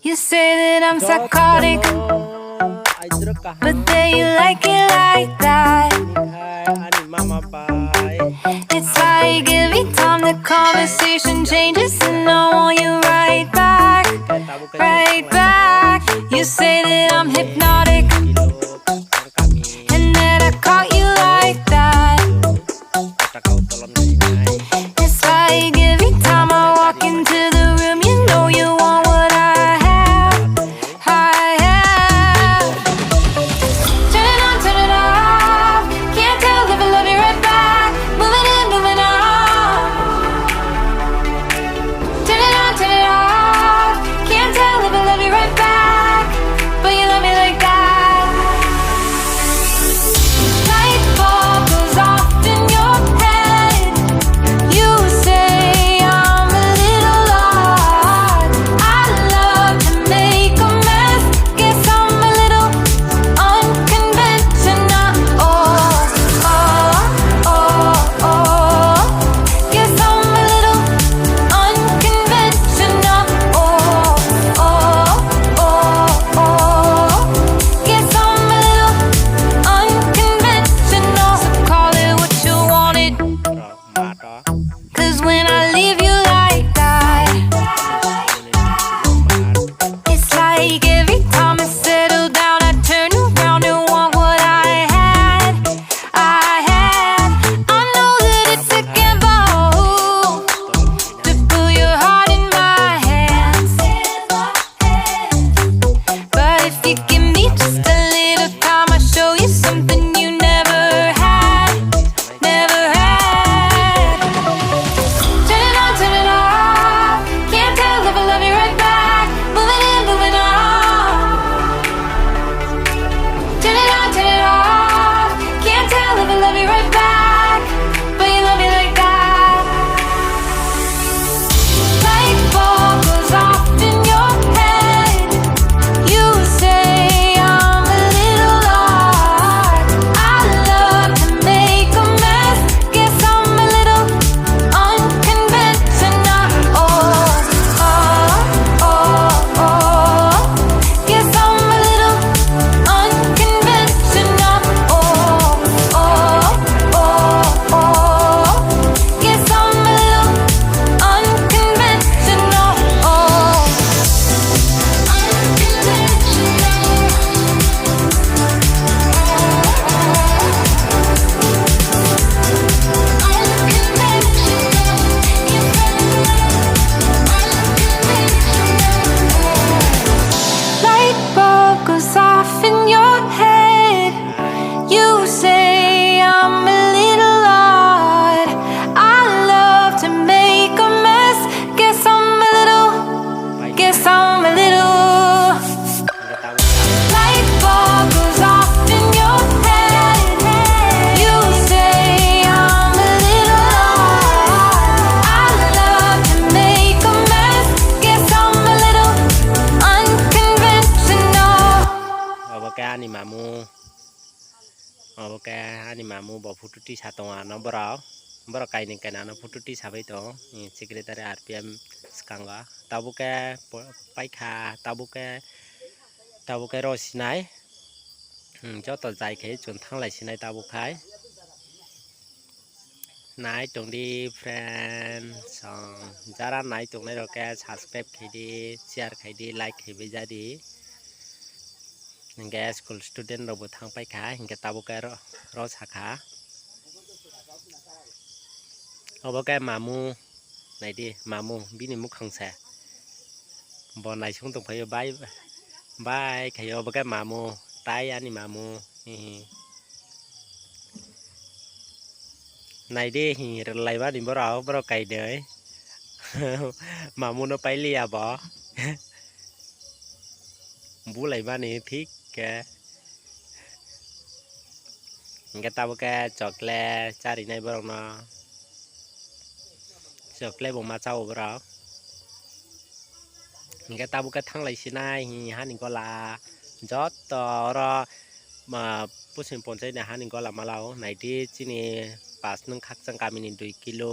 You say that I'm psychotic, but then you like it like that. It's like every time the conversation changes, and I want you right back, right back. You say that I'm hypnotic, and that I caught you like that. It's like every time I walk into the room, you know you want what I have, I have. Turn it on, turn it off. Can't tell if I love you right back. Moving in, moving on. Turn it on, turn it off. Can't tell if I love you right back, but you love me like that. Light bulb goes off in your head. You say I'm a little odd. I love to make a mess. Guess I'm a little unconventional. Oh, oh, oh, oh. Guess I'm a little unconventional. Oh, oh, oh, oh. Guess I'm a little unconventional. So call it what you wanted, 'cause when I leave you like that, it's like every time I settle down, I turn around and want what I had, I had. I know that it's a gamble to put your heart in my hands, but if you give me just a little time, I'll show you something you never had, never had. Turn it on, turn it off. Can't tell if I love you right back. Moving in, moving on. Turn it on, turn it off. Can't tell if I love you right back, but you love me like that. Light bulb goes off in your head. You say I'm a little odd. I love to make a mess. Guess I'm a little unconventional. Oh, oh, oh, oh. Guess I'm a little unconventional. Oh, oh, oh, oh. Guess I'm a little unconventional. Oh, light bulb goes off in your head. You say I'm a little odd. I love to make a mess. Guess I'm a little, guess I'm a little. Light bulb goes off in your head. You say I'm a little odd. I love to make a mess. Guess I'm a little unconventional. Cái anh mà mua cái anh mà mua bộ photo tí sao tông nó bro cái này cái nào nó photo tí sao vậy đó secretary RPM sekarang tao cái bay kha tao cái rồi xin này cho tao dài cái chuẩn thăng lại xin này tao cái này trong đi friend xong ra này trong này rồi cái subscribe cái đi share cái đi like cái bây giờ đi cái school student rồi buat thang pai khá cái tao cái rồi khá ở cái mamu này đi mamu biết niệm mục khang xe bọn này xuống tụng phải bye bye cái ở cái mamu tay anh mamu này đi rồi lại bắt đi bro cày đấy mamu nó bay lia bỏ bố lại ba này thích cái tao cái chocolate cari này bro nó chocolate bông ma châu bro cái tao cái thằng lại xin này hắn có là giót to mà bút xin bổn này hắn có là mà lâu này đi chỉ này pas nâng khắc sang kami 2 kilo